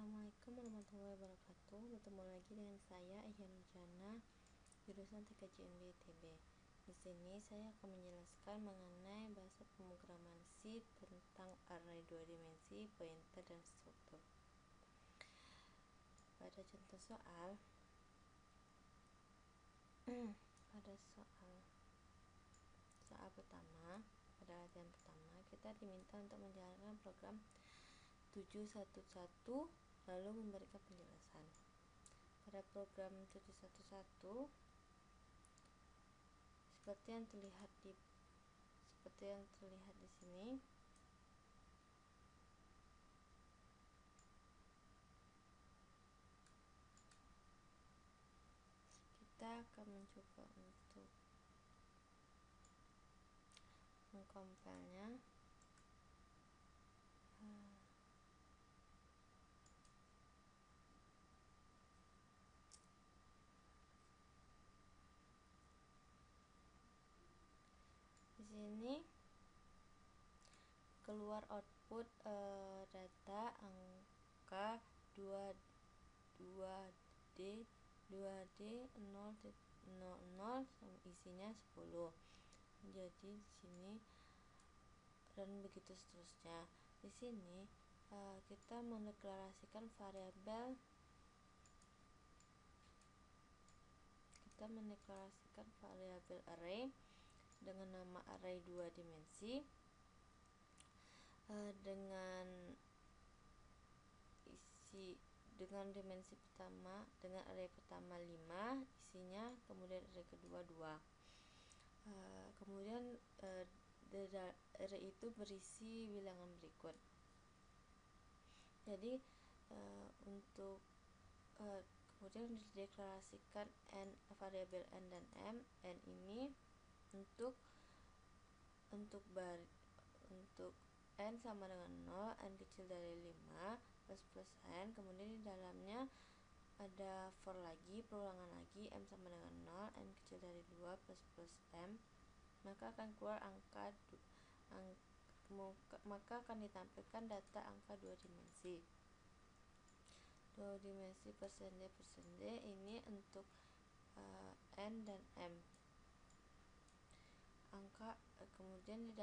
Assalamualaikum warahmatullahi wabarakatuh. Bertemu lagi dengan saya Ihya Nurjana, jurusan TKJMB ITB. Di sini saya akan menjelaskan mengenai bahasa pemrograman C tentang array 2 dimensi, pointer, dan struktur. Pada contoh soal, soal pertama, pada latihan pertama, kita diminta untuk menjalankan program 711 lalu memberikan penjelasan. Pada program 711 seperti yang terlihat di sini, kita akan mencoba untuk mengcompilenya. Di sini keluar output data angka 2D 0,00 isinya 10. Jadi di sini dan begitu seterusnya. Di sini kita mendeklarasikan variabel array dengan nama array 2 dimensi dengan dimensi pertama, dengan array pertama 5 isinya, kemudian array kedua 2. Kemudian array itu berisi bilangan berikut. Jadi kemudian dideklarasikan variabel n dan m. N ini untuk n sama dengan 0, n kecil dari 5 plus n. Kemudian di dalamnya ada for lagi, perulangan lagi, m sama dengan 0, n kecil dari 2 plus m. Maka akan keluar maka akan ditampilkan data angka 2 dimensi. 2 dimensi persen D ini untuk n dan m. Kemudian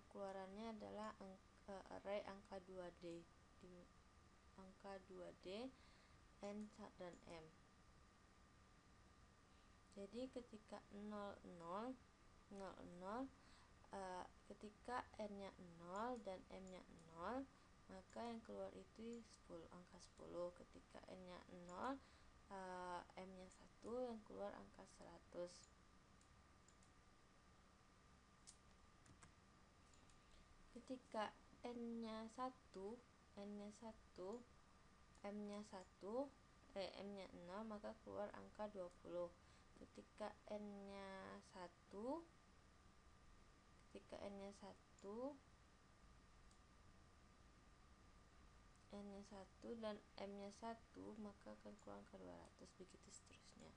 keluarannya adalah array angka 2D n dan m. Jadi ketika 00 ketika n-nya 0 dan m-nya 0, maka yang keluar itu angka 10. Ketika n-nya 0, m-nya 1, yang keluar angka 100. Ketika m-nya 1, m-nya 0, maka keluar angka 20. Ketika n-nya 1 dan m-nya 1, maka akan keluar angka 200, begitu seterusnya.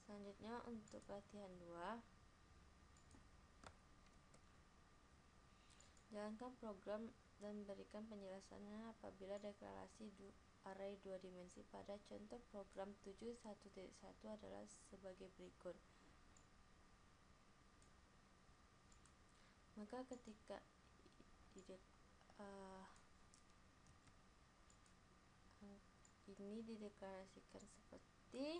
Selanjutnya untuk latihan 2, jalankan program dan berikan penjelasannya apabila deklarasi array 2 dimensi pada contoh program 7.1.1 adalah sebagai berikut. Maka ketika ini dideklarasikan seperti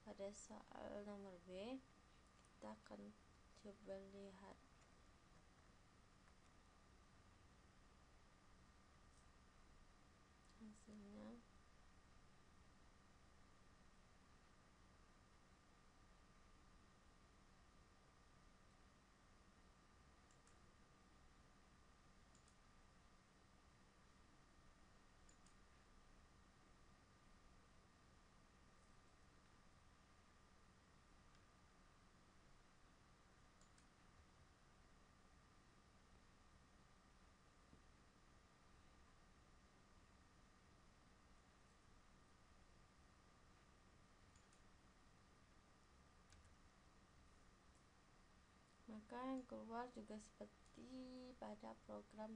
pada soal nomor B, kita akan coba lihat hasilnya. maka yang keluar juga seperti pada program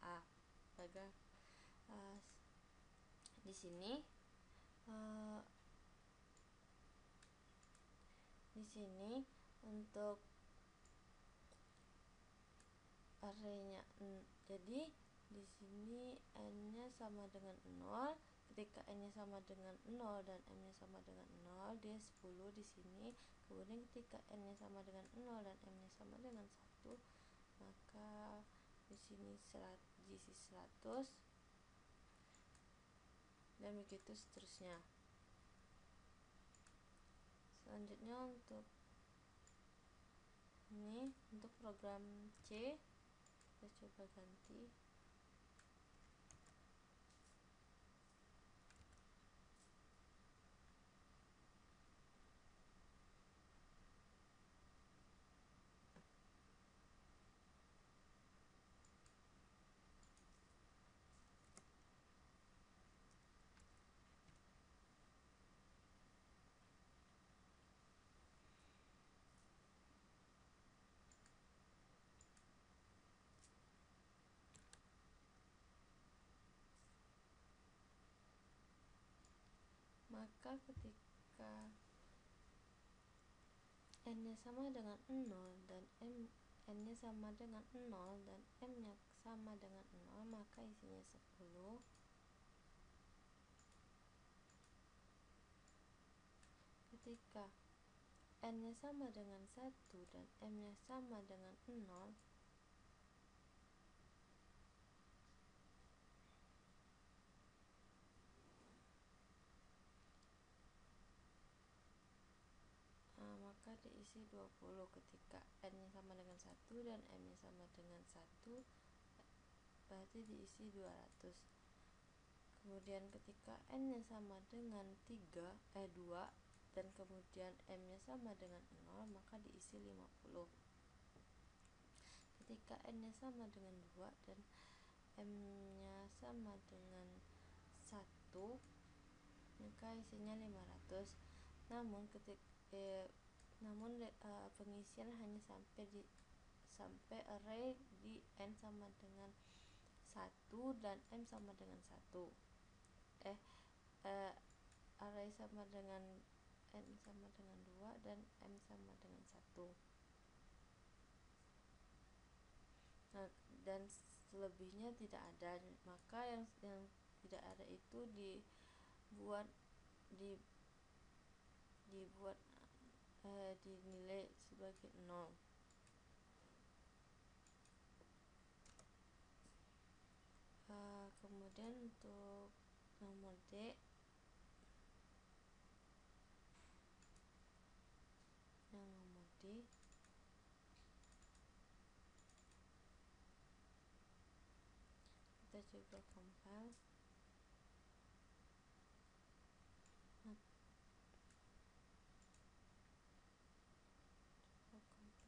A. Di sini untuk arraynya, jadi di sini n-nya sama dengan 0. Ketika n-nya sama dengan 0 dan m-nya sama dengan 0, dia 10 di sini. Kemudian ketika n-nya sama dengan 0 dan m-nya sama dengan 1, maka di sini diisi 100 dan begitu seterusnya. Selanjutnya untuk program C, kita coba ganti. Maka ketika n-nya sama dengan 0 dan n-nya sama dengan 0 dan m-nya sama dengan 0, maka isinya 10. Ketika n-nya sama dengan 1 dan m-nya sama dengan 0, maka diisi 20. Ketika n-nya sama dengan 1 dan m-nya sama dengan 1, berarti diisi 200. Kemudian ketika n-nya sama dengan 2 dan kemudian m-nya sama dengan 0, maka diisi 50. Ketika n-nya sama dengan 2 dan m-nya sama dengan 1, maka isinya 500. Namun pengisian hanya sampai array di n sama dengan 1 dan m sama dengan 1. Array sama dengan n sama dengan 2 dan m sama dengan 1. Nah, dan selebihnya tidak ada. Maka yang tidak ada itu dinilai sebagai 0. Kemudian untuk nomor D, kita coba compile.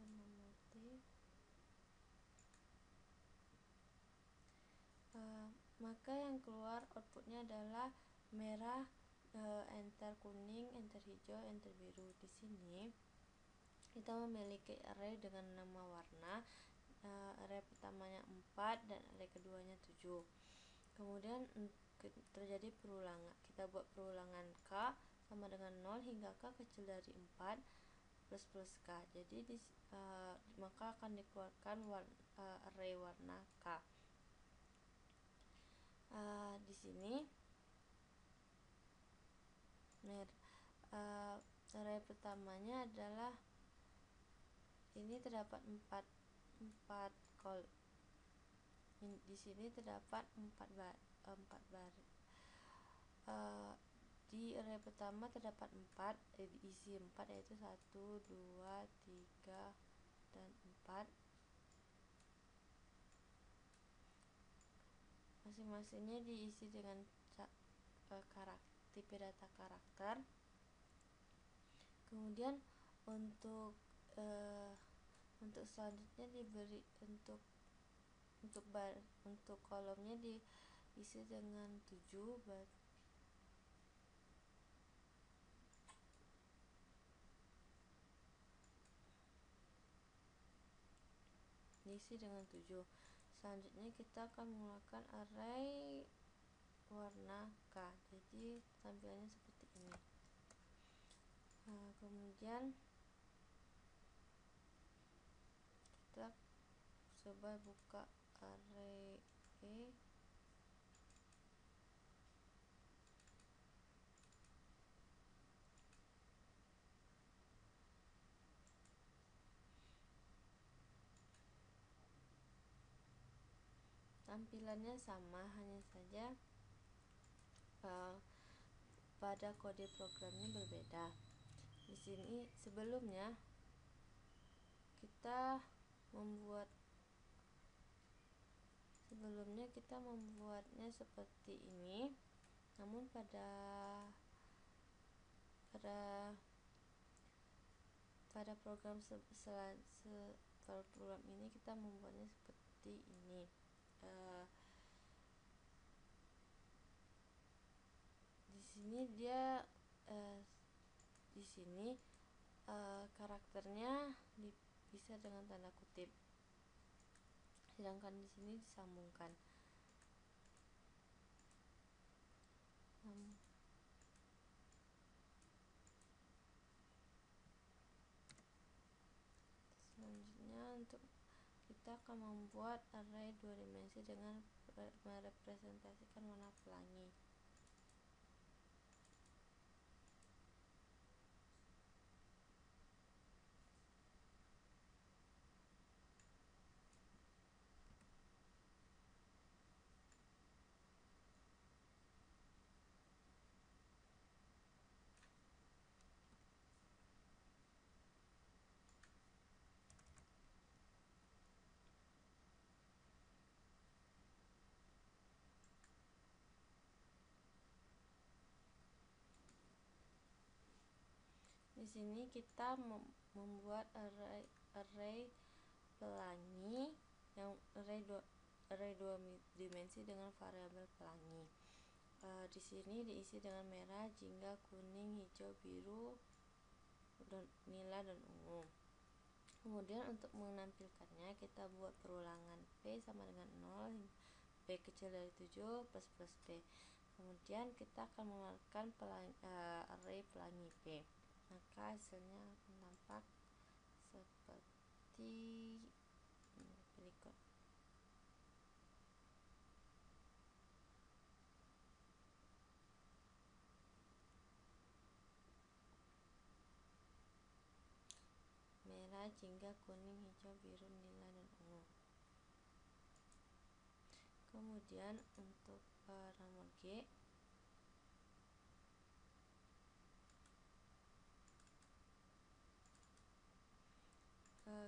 Nomor D. Maka yang keluar outputnya adalah merah, enter kuning, enter hijau, enter biru. Di sini kita memiliki array dengan nama warna. Array pertamanya 4 dan array keduanya 7. Kemudian terjadi perulangan. Kita buat perulangan k sama dengan 0 hingga k kecil dari 4 plus k. Jadi maka akan dikeluarkan array warna k. Di sini array pertamanya adalah ini terdapat 4 di sini terdapat 4 baris. Di array pertama terdapat 4, diisi 4, yaitu 1, 2, 3 dan 4. Masing-masingnya diisi dengan tipe data karakter. Kemudian untuk selanjutnya diberi untuk kolomnya diisi dengan 7. diisi dengan 7. Selanjutnya kita akan menggunakan array warna K, jadi tampilannya seperti ini. Kemudian kita coba buka array E. Tampilannya sama, hanya saja pada kode programnya berbeda. Di sini sebelumnya kita membuatnya seperti ini, namun pada program program ini kita membuatnya seperti ini. Di sini karakternya dipisah dengan tanda kutip, sedangkan di sini disambungkan. Selanjutnya kita akan membuat array 2 dimensi dengan merepresentasikan warna pelangi. Di sini kita membuat array pelangi yang array 2 dimensi dengan variabel pelangi. Di sini diisi dengan merah, jingga, kuning, hijau, biru, nila, dan ungu. Kemudian untuk menampilkannya kita buat perulangan P sama dengan 0, P kecil dari 7 plus P. Kemudian kita akan mengeluarkan array pelangi P. Maka hasilnya akan tampak seperti berikut. Merah, jingga, kuning, hijau, biru, nila, dan ungu. Kemudian untuk nomor G,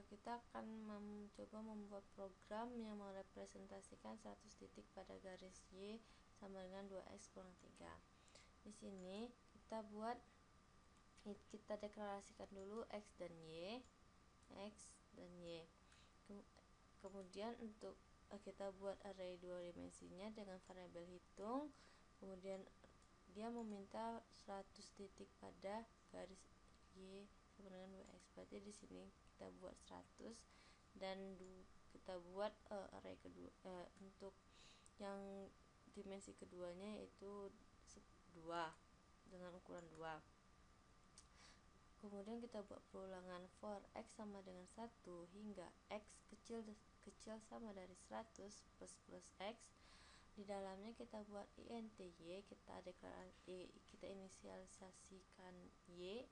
kita akan mencoba membuat program yang merepresentasikan 100 titik pada garis Y sama dengan 2x kurang 3. Di sini kita deklarasikan dulu x dan y. Kemudian untuk kita buat array 2 dimensinya dengan variabel hitung. Kemudian dia meminta 100 titik pada garis Y sama dengan 2x. Berarti di sini kita buat 100 dan kita buat array kedua untuk yang dimensi keduanya yaitu 2 dengan ukuran 2. Kemudian kita buat perulangan for x sama dengan 1 hingga x kecil sama dari 100 plus x. Di dalamnya kita buat int y, kita inisialisasikan y.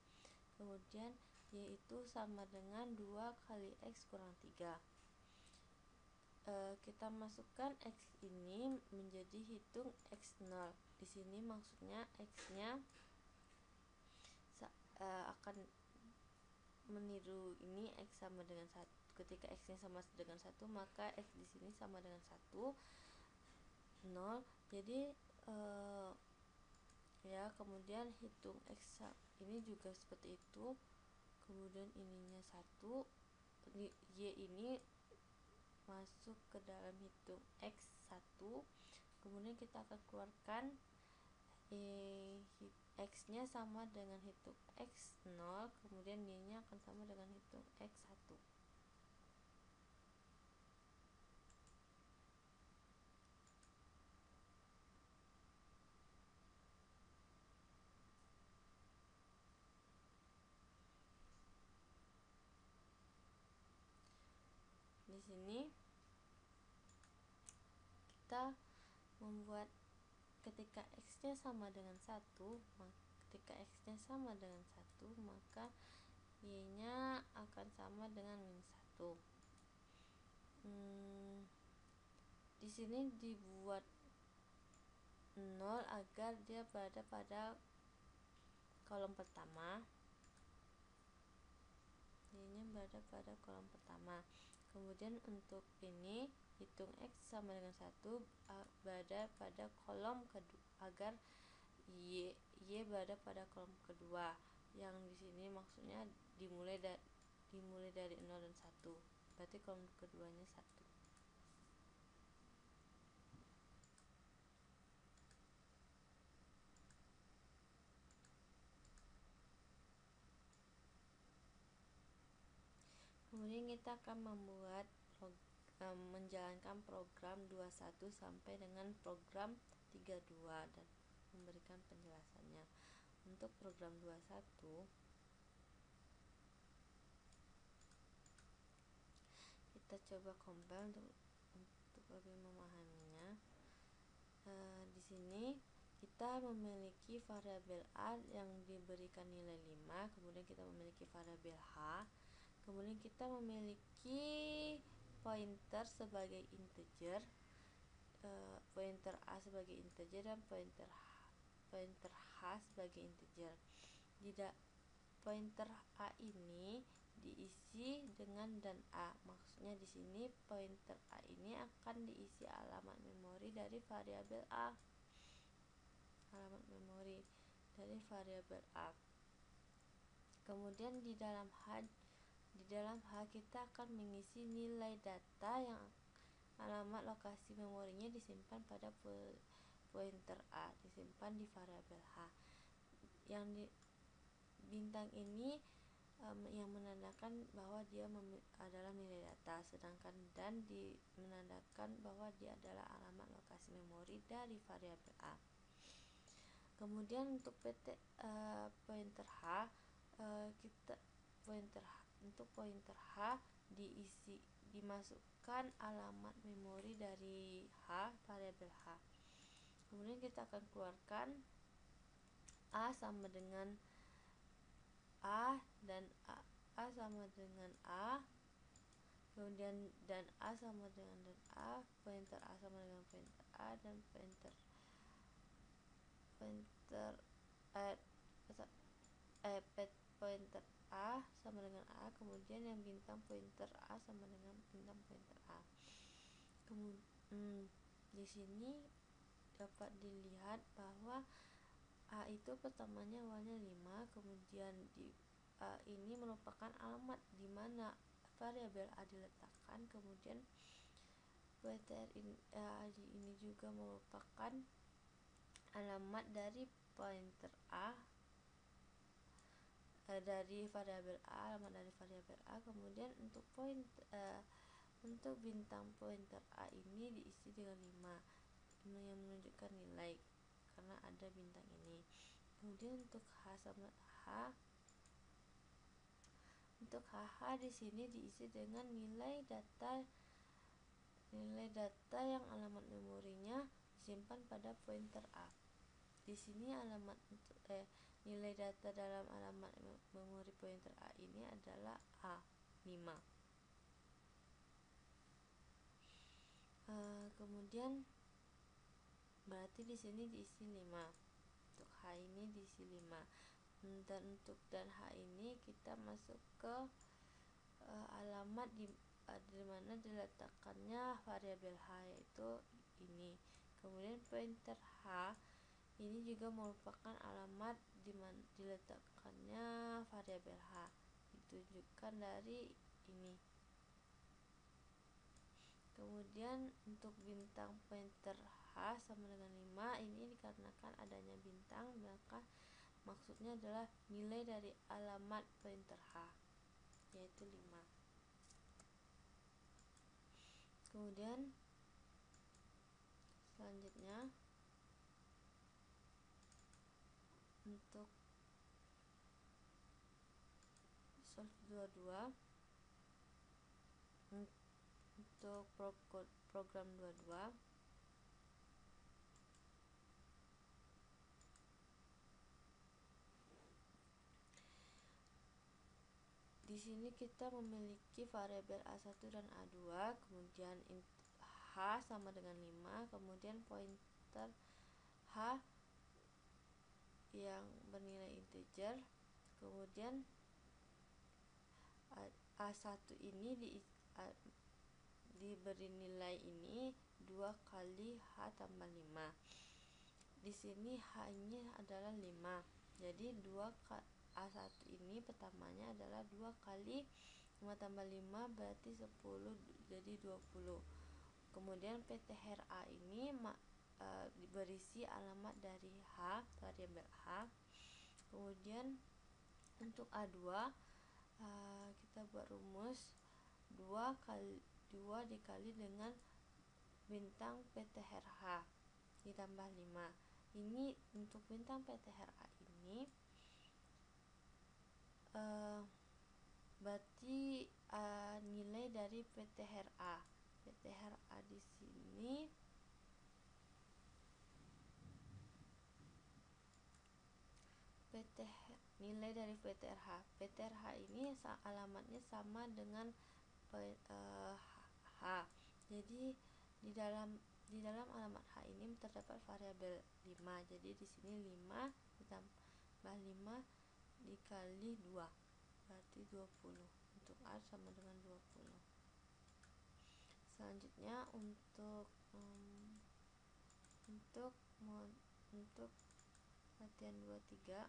Kemudian y itu sama dengan 2 kali x kurang 3. Kita masukkan x ini menjadi hitung x0. Di sini maksudnya x-nya akan meniru ini x sama dengan 1. Ketika x-nya sama dengan 1, maka x di sini sama dengan 1, 0. Jadi kemudian hitung x ini juga seperti itu. Kemudian ininya 1, y ini masuk ke dalam hitung x1. Kemudian kita akan keluarkan x-nya sama dengan hitung x0, kemudian y-nya akan sama dengan hitung x1. sini kita membuat ketika x-nya sama dengan 1, ketika x-nya sama dengan 1, maka y-nya akan sama dengan minus 1. Di sini dibuat 0 agar dia berada pada kolom pertama. Y-nya berada pada kolom pertama. Kemudian untuk ini hitung x sama dengan 1 berada pada kolom kedua, agar y berada pada kolom kedua. Yang di sini maksudnya dimulai dari 0 dan 1. Berarti kolom keduanya 1. Kemudian kita akan menjalankan program 21 sampai dengan program 32 dan memberikan penjelasannya. Untuk program 21 kita coba compile untuk lebih memahaminya. Di sini kita memiliki variabel A yang diberikan nilai 5, kemudian kita memiliki variabel H, kemudian kita memiliki pointer sebagai integer, pointer A sebagai integer dan pointer H sebagai integer. Pointer A ini diisi dengan dan A. Maksudnya di sini pointer A ini akan diisi alamat memori dari variabel A. Alamat memori dari variabel A. Kemudian di dalam H kita akan mengisi nilai data yang alamat lokasi memorinya disimpan pada pointer A, disimpan di variabel H. Yang bintang ini yang menandakan bahwa dia adalah nilai data, sedangkan dan menandakan bahwa dia adalah alamat lokasi memori dari variabel A. Kemudian untuk pointer H, untuk pointer H dimasukkan alamat memori dari variabel H. Kemudian kita akan keluarkan A sama dengan A dan A sama dengan A, kemudian dan A sama dengan dan A, pointer A sama dengan pointer A, dan pointer A sama dengan A, kemudian yang bintang pointer A sama dengan bintang pointer A. Di sini dapat dilihat bahwa A itu pertamanya awalnya 5, kemudian A ini merupakan alamat di mana variabel A diletakkan, kemudian pointer ini juga merupakan alamat dari pointer A, dari variabel A, alamat dari variabel A. Kemudian untuk untuk bintang pointer A ini diisi dengan 5 yang menunjukkan nilai karena ada bintang ini. Kemudian untuk HH di sini diisi dengan nilai data yang alamat memorinya disimpan pada pointer A. Di sini nilai data dalam alamat memori pointer A ini adalah A5. Kemudian berarti di sini diisi 5. Untuk H ini diisi 5. Dan untuk H ini kita masuk ke alamat di mana diletakkannya variabel H, yaitu ini. Kemudian pointer H ini juga merupakan alamat di mana diletakkannya variabel H, ditunjukkan dari ini. Kemudian untuk bintang pointer H sama dengan 5 ini dikarenakan adanya bintang, maka maksudnya adalah nilai dari alamat pointer H, yaitu 5. Kemudian selanjutnya untuk solve 22, untuk program 22, di sini kita memiliki variabel A1 dan A2, kemudian H sama dengan 5, kemudian pointer H yang bernilai integer, kemudian A1 ini diberi nilai ini 2 kali H tambah 5. Di sini H-nya adalah 5. Jadi A1 ini pertamanya adalah 2 kali 5 tambah 5 berarti 10, jadi 20. Kemudian PTRA ini berisi alamat dari H, variabel H. Kemudian untuk A2 kita buat rumus 2 dikali dengan bintang PTRH ditambah 5. Ini untuk bintang PTRH ini berarti nilai dari PTRA. PTRA di sini nilai dari PTRH. PTRH ini alamatnya sama dengan H. Jadi di dalam alamat H ini terdapat variabel 5. Jadi di sini 5 ditambah 5 dikali 2 berarti 20. Untuk A sama dengan 20. Selanjutnya untuk latihan 23,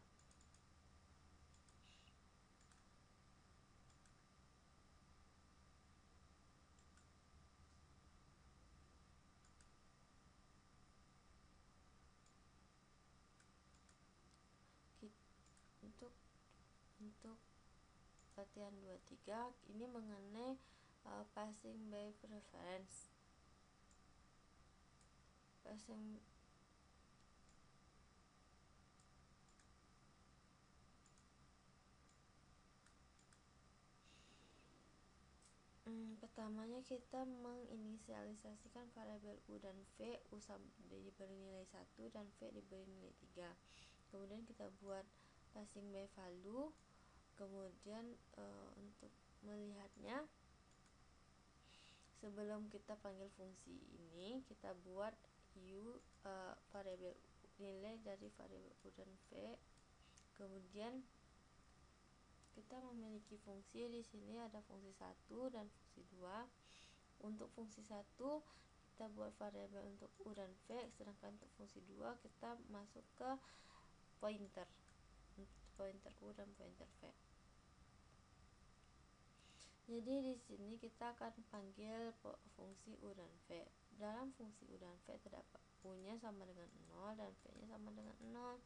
untuk latihan 23 ini mengenai passing by preference. Pertamanya kita menginisialisasikan variabel U dan V. U diberi nilai 1 dan V diberi nilai 3. Kemudian kita buat passing by value. Kemudian untuk melihatnya, sebelum kita panggil fungsi ini, kita buat variabel nilai dari variabel U dan V. Kemudian kita memiliki fungsi di sini, ada fungsi 1 dan fungsi 2. Untuk fungsi 1 kita buat variabel untuk U dan V, sedangkan untuk fungsi 2 kita masuk ke pointer U dan pointer V. Jadi di sini kita akan panggil fungsi U dan V. Dalam fungsi U dan V terdapat U-nya sama dengan 0 dan V-nya sama dengan 0.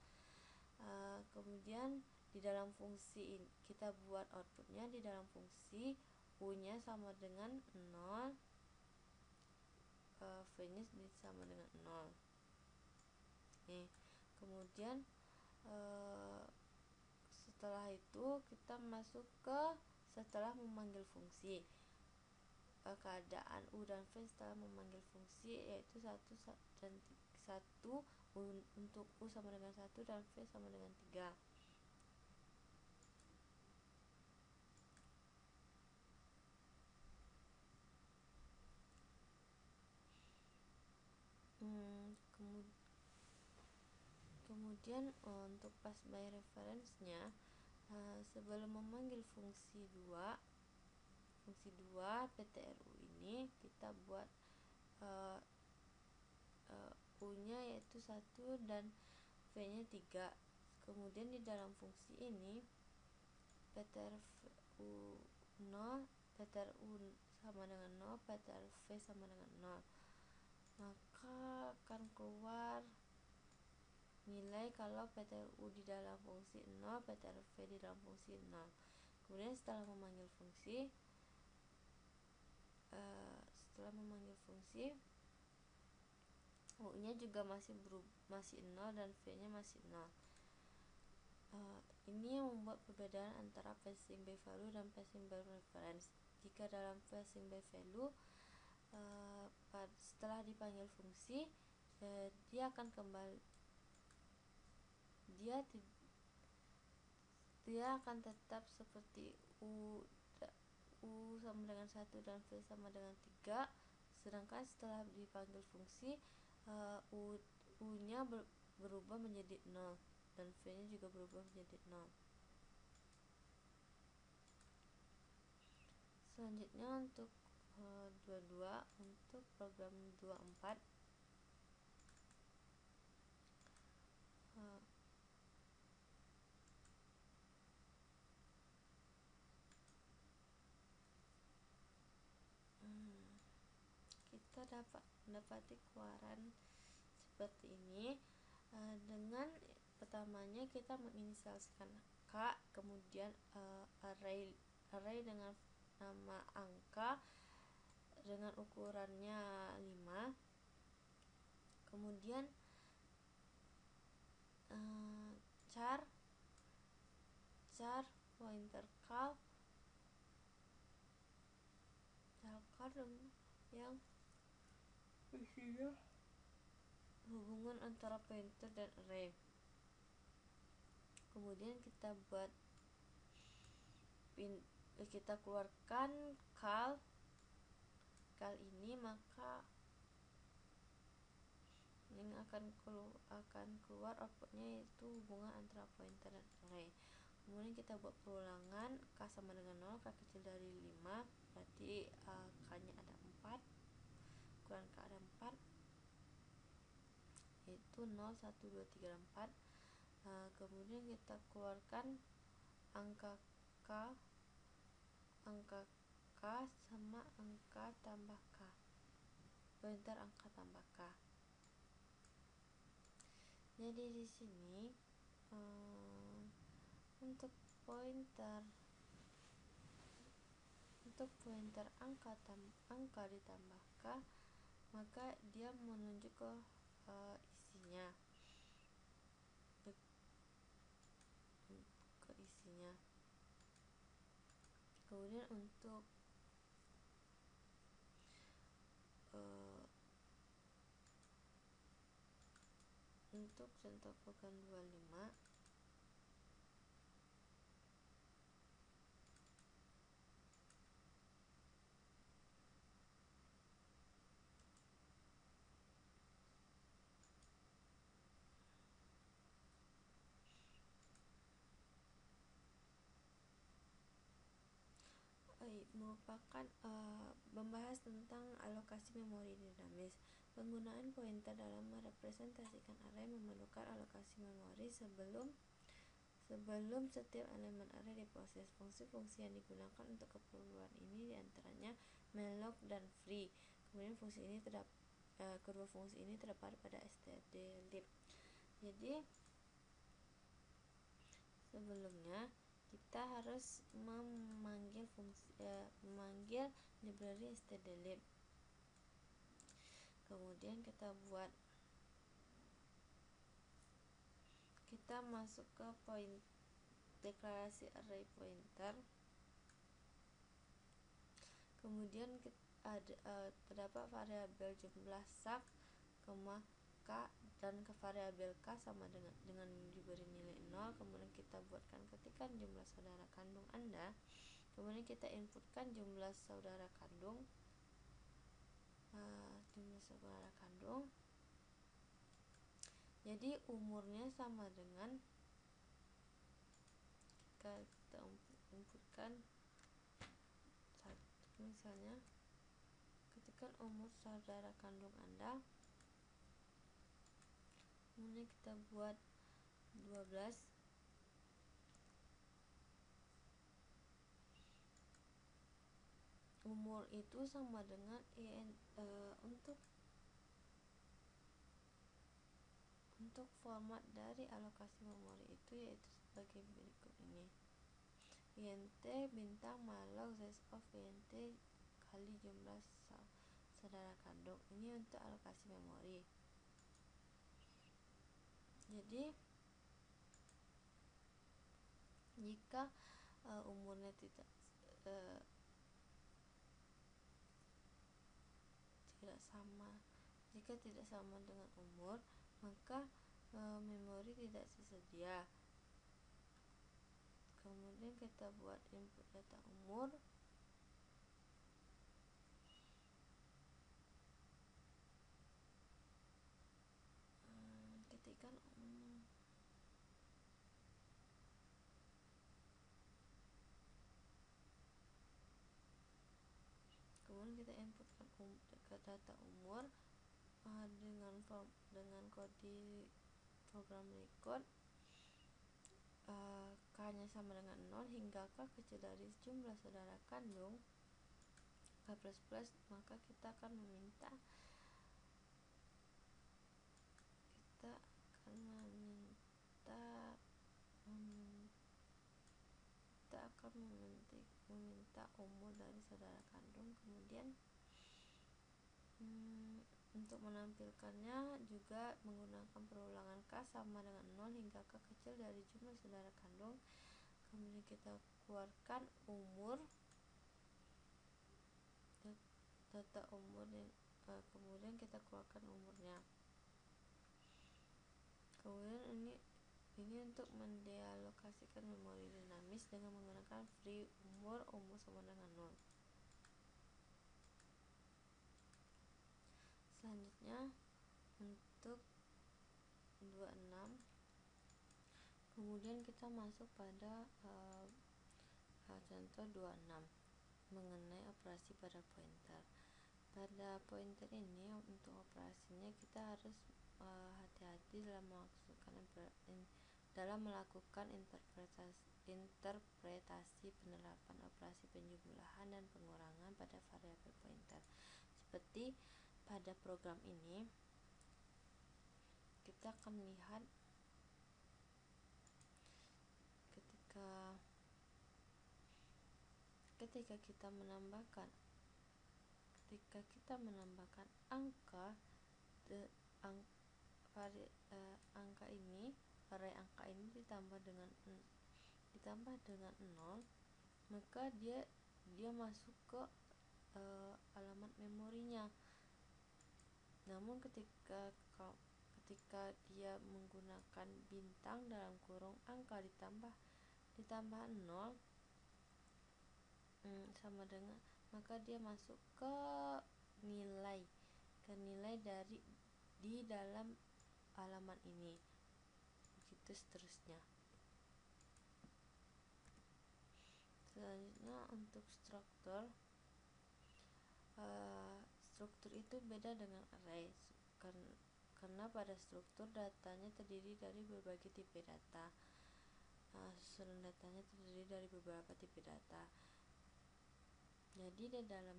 Kemudian di dalam fungsi ini kita buat outputnya. Di dalam fungsi U-nya sama dengan 0, V-nya sama dengan 0. Kemudian setelah itu kita masuk ke setelah memanggil fungsi, keadaan U dan V setelah memanggil fungsi, yaitu 1 dan 1 untuk U sama dengan 1 dan V sama dengan 3. Kemudian untuk pass by reference-nya, sebelum memanggil fungsi 2 PTRU ini kita buat U-nya yaitu 1 dan V-nya 3. Kemudian di dalam fungsi ini PTRU 0, PTRU sama dengan 0, PTRV sama dengan 0. Maka akan keluar nilai kalau PTRU di dalam fungsi 0, PTRV di dalam fungsi 0. Kemudian setelah memanggil fungsi, U-nya juga masih 0 dan V-nya masih 0. Ini yang membuat perbedaan antara passing by value dan passing by reference. Jika dalam passing by value setelah dipanggil fungsi, dia akan kembali, dia akan tetap seperti U sama dengan 1 dan V sama dengan 3. Sedangkan setelah dipanggil fungsi, U nya berubah menjadi 0 dan V nya juga berubah menjadi 0. Selanjutnya untuk 22, untuk program 24, kita mendapati keluaran seperti ini. Dengan pertamanya kita menginisialisasikan K, kemudian array dengan nama angka dengan ukurannya 5, kemudian char pointer cal yang isinya hubungan antara pointer dan array. Kemudian kita keluarkan cal ini, maka yang akan keluar outputnya yaitu hubungan antara pointer dan array. Kemudian kita buat perulangan, K sama dengan 0, K kecil dari 5, berarti K nya ada 4, ukuran K ada 4, yaitu 0, 1, 2, 3, 4. Kemudian kita keluarkan angka K sama angka tambah K, pointer angka tambah K. Jadi di sini untuk pointer angka ditambah K, maka dia menuju ke isinya. Kemudian untuk contoh program 25, merupakan membahas tentang alokasi memori dinamis. Penggunaan pointer dalam merepresentasikan array memerlukan alokasi memori sebelum setiap elemen array diproses. Fungsi-fungsi yang digunakan untuk keperluan ini diantaranya malloc dan free. Kemudian kedua fungsi ini terdapat pada stdlib. Jadi sebelumnya kita harus memanggil library stdlib. Kemudian kita masuk ke deklarasi array pointer. Kemudian terdapat variabel jumlah sak, K, dan ke variabel K sama dengan diberi nilai 0. Kemudian kita buatkan ketikan jumlah saudara kandung Anda. Kemudian kita inputkan jumlah saudara kandung. Jadi umurnya sama dengan, kita inputkan misalnya ketikkan umur saudara kandung Anda, kemudian kita buat 12. Umur itu sama dengan untuk format dari alokasi memori itu yaitu sebagai berikut ini: int bintang malloc z of int kali jumlah saudara kandung. Ini untuk alokasi memori. Jadi jika umurnya tidak tidak sama. Jika tidak sama dengan umur, maka memori tidak tersedia. Kemudian kita buat input data umur. Ketikkan kemudian kita inputkan data umur dengan kode program record K-nya sama dengan 0 hingga K kecil dari jumlah saudara kandung K++, maka kita akan meminta umur dari saudara kandung. Kemudian untuk menampilkannya juga menggunakan perulangan K sama dengan 0 hingga K kecil dari jumlah saudara kandung. Kemudian kita keluarkan umur data umur kemudian kita keluarkan umurnya. Kemudian ini untuk mendealokasikan memori dinamis dengan menggunakan free umur sama dengan 0. Selanjutnya untuk 26, kemudian kita masuk pada contoh 26 mengenai operasi pada pointer. Pada pointer ini untuk operasinya kita harus hati-hati dalam melakukan interpretasi penerapan operasi penjumlahan dan pengurangan pada variabel pointer. Seperti pada program ini kita akan melihat ketika kita menambahkan angka array angka ini ditambah dengan 0, maka dia masuk ke alamat memorinya. Namun ketika dia menggunakan bintang dalam kurung angka ditambah 0 sama dengan, maka dia masuk ke nilai di dalam alamat ini, begitu seterusnya. Selanjutnya untuk struktur itu beda dengan array karena pada struktur datanya terdiri dari berbagai tipe data. Susunan datanya terdiri dari beberapa tipe data. Jadi dalam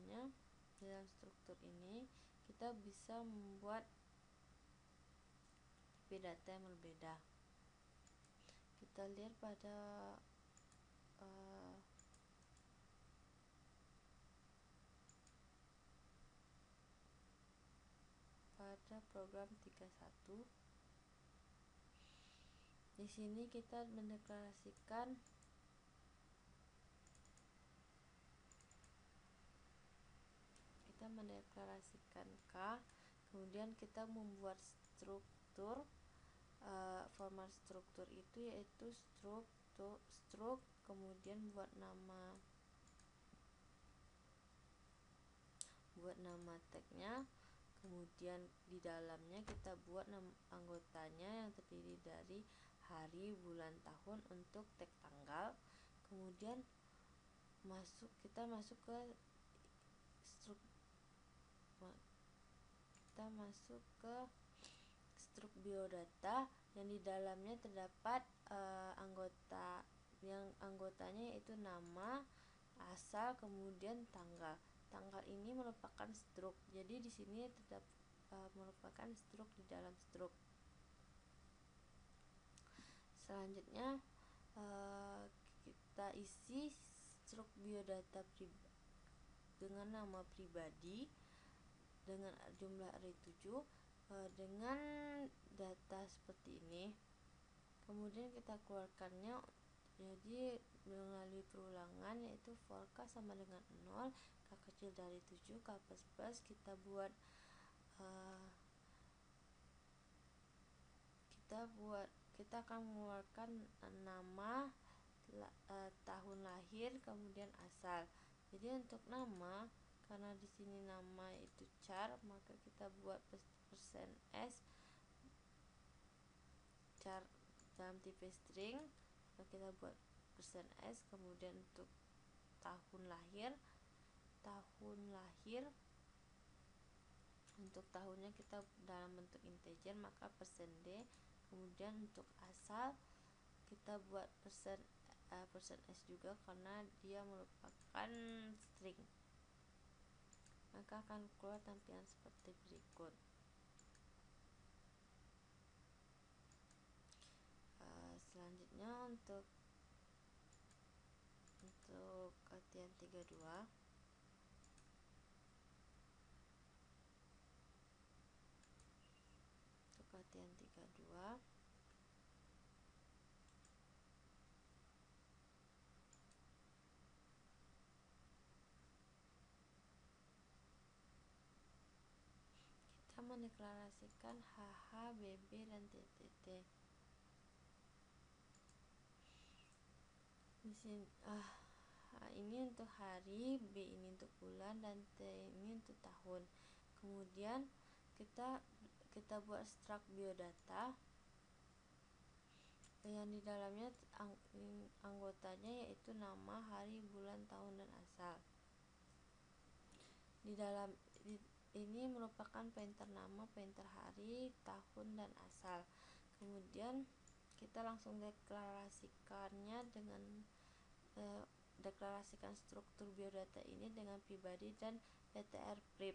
struktur ini kita bisa membuat tipe data yang berbeda. Kita lihat pada program 31. Di sini kita mendeklarasikan K, kemudian kita membuat struktur. Format struktur itu yaitu struk, kemudian buat nama tagnya, kemudian di dalamnya kita buat nama anggotanya yang terdiri dari hari, bulan, tahun untuk tag tanggal. Kemudian kita masuk ke struk biodata yang di dalamnya terdapat anggotanya yaitu nama, asal, kemudian tanggal. Tanggal ini merupakan struk. Jadi di sini terdapat merupakan struk di dalam struk. Selanjutnya kita isi struk biodata dengan nama pribadi dengan jumlah array 7 dengan data seperti ini. Kemudian kita keluarkannya jadi melalui perulangan, yaitu for K sama dengan 0, K kecil dari 7, K++, kita buat kita akan mengeluarkan nama, tahun lahir, kemudian asal. Jadi untuk nama, karena di sini nama itu char, maka kita buat persen s char dalam tipe string, maka kita buat persen s. Kemudian untuk tahun lahir untuk tahunnya kita dalam bentuk integer, maka persen d. Kemudian untuk asal kita buat persen s juga, karena dia merupakan string. Maka akan keluar tampilan seperti berikut. Selanjutnya untuk latihan 32, kita mendeklarasikan HH, BB, dan TTT. Di sini H ini untuk hari, B ini untuk bulan, dan T ini untuk tahun. Kemudian kita buat struct biodata yang di dalamnya anggotanya yaitu nama, hari, bulan, tahun, dan asal. Di dalam ini merupakan pointer nama, pointer hari, tahun, dan asal. Kemudian kita langsung deklarasikannya dengan deklarasikan struktur biodata ini dengan pribadi dan ptrprib,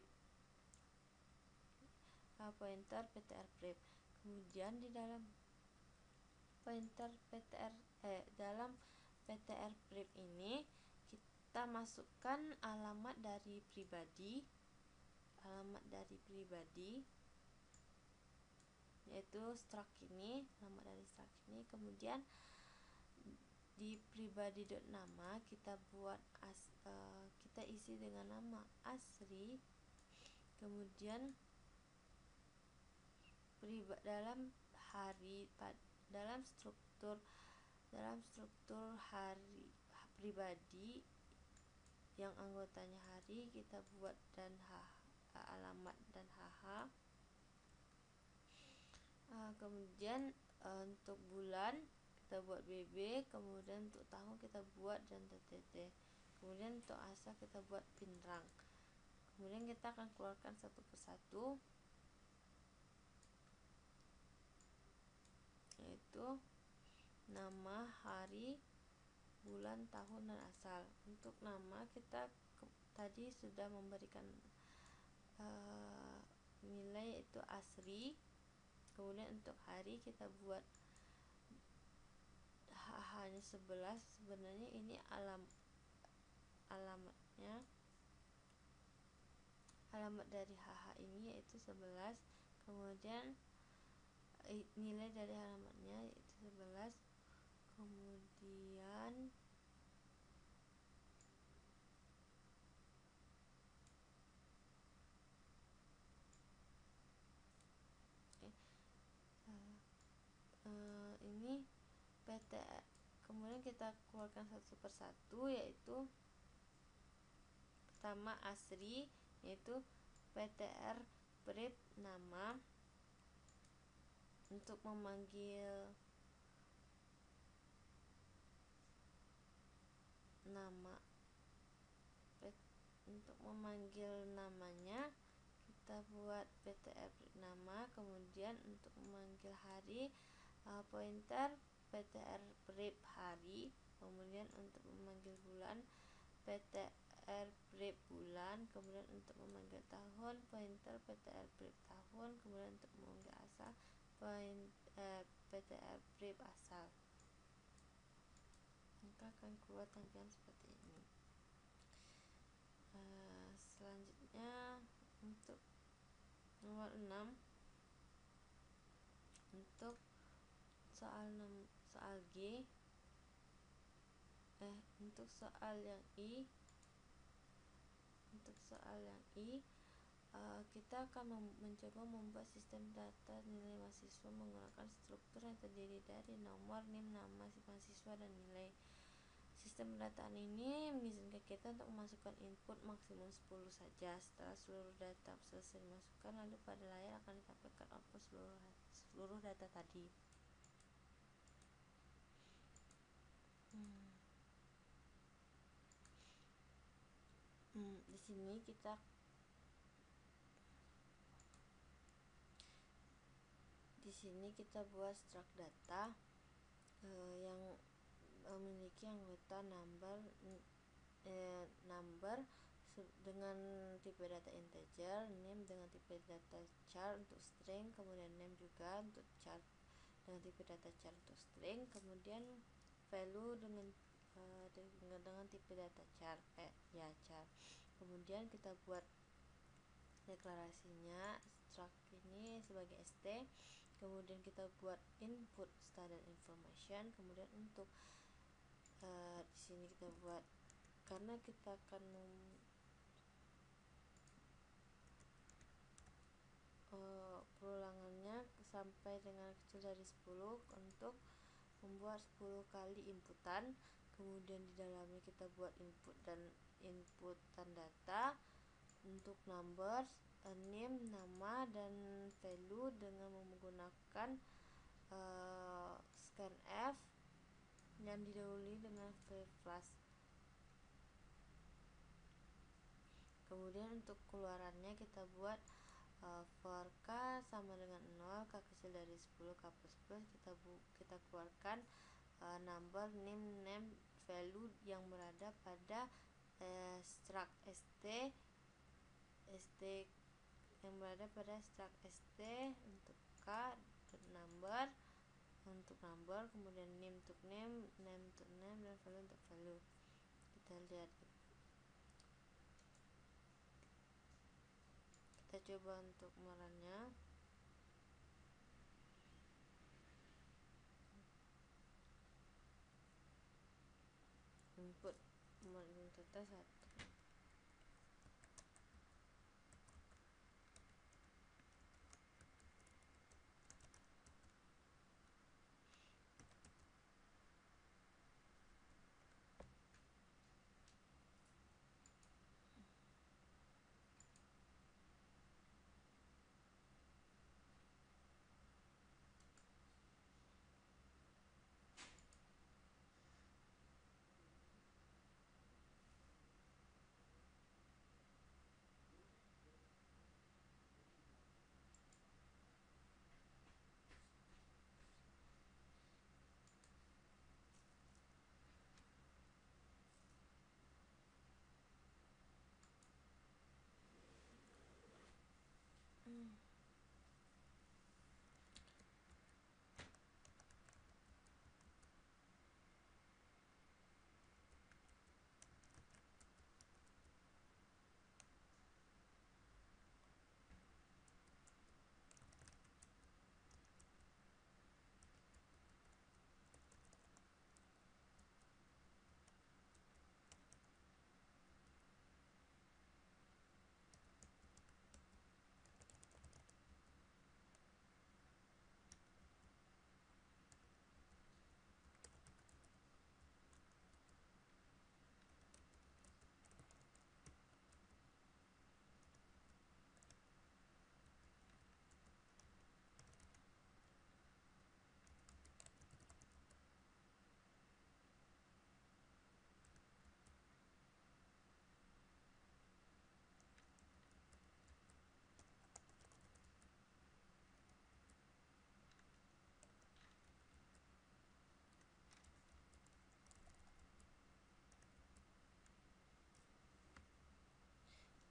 pointer ptrprib. Kemudian di dalam pointer dalam ptrprib ini kita masukkan alamat dari pribadi, yaitu struct ini, alamat dari struct ini. Kemudian di pribadi.nama kita buat kita isi dengan nama asri. Kemudian dalam hari, dalam struktur hari pribadi yang anggotanya hari, kita buat dan alamat dan HH. Kemudian untuk bulan kita buat BB, kemudian untuk tahun kita buat dan TTT. Kemudian untuk asal kita buat pinrang. Kemudian kita akan keluarkan satu persatu, yaitu nama, hari, bulan, tahun, dan asal. Untuk nama kita tadi sudah memberikan nilai yaitu asri. Kemudian untuk hari kita buat hanya 11. Sebenarnya ini alamat dari HH ini yaitu 11. Kemudian nilai dari alamatnya yaitu 11. Kemudian ini kemudian kita keluarkan satu persatu, yaitu pertama asri, yaitu ptrprib nama. Untuk memanggil namanya kita buat ptrprib nama. Kemudian untuk memanggil hari, pointer ptrprib hari. Kemudian untuk memanggil bulan, ptrprib bulan. Kemudian untuk memanggil tahun, pointer ptrprib tahun. Kemudian untuk memanggil asal, ptrprib asal. Maka akan keluar tampilan seperti ini. Selanjutnya untuk nomor 6, untuk soal G, untuk soal yang I kita akan mencoba membuat sistem data nilai mahasiswa menggunakan struktur yang terdiri dari nomor, NIM, nama mahasiswa, dan nilai. Sistem pendataan ini mengizinkan kita untuk memasukkan input maksimum 10 saja. Setelah seluruh data selesai dimasukkan, lalu pada layar akan ditampilkan output seluruh data tadi. Di sini kita buat struct data yang memiliki anggota number dengan tipe data integer, name dengan tipe data char untuk string, kemudian name juga untuk char dengan tipe data char untuk string, kemudian value dengan tipe data char char. Kemudian kita buat deklarasinya struct ini sebagai st, kemudian kita buat input standard information, kemudian untuk di sini kita buat, karena kita akan perulangannya sampai dengan kecil dari 10 untuk membuat 10 kali inputan. Kemudian di dalamnya kita buat inputan data untuk numbers, name, nama, dan value dengan menggunakan scanf yang didahului dengan v-flash. Kemudian untuk keluarannya kita buat for k sama dengan 0, k kecil dari 10, k plus plus, kita keluarkan number, name, value yang berada pada struct st yang berada pada struct st untuk k, untuk number, kemudian name untuk name untuk name, dan value untuk value. Kita lihat, kita coba untuk merannya. Input data 1.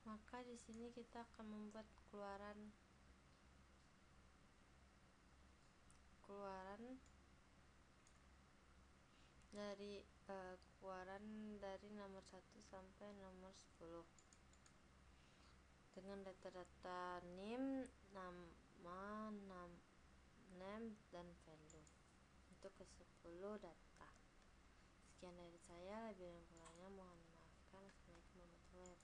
Maka di sini kita akan membuat keluaran dari nomor 1 sampai nomor 10 dengan data-data name, nama, name, dan value untuk ke 10 data. Sekian dari saya, lebih dan kurangnya mohon dimaafkan. Assalamualaikum warahmatullahi wabarakatuh.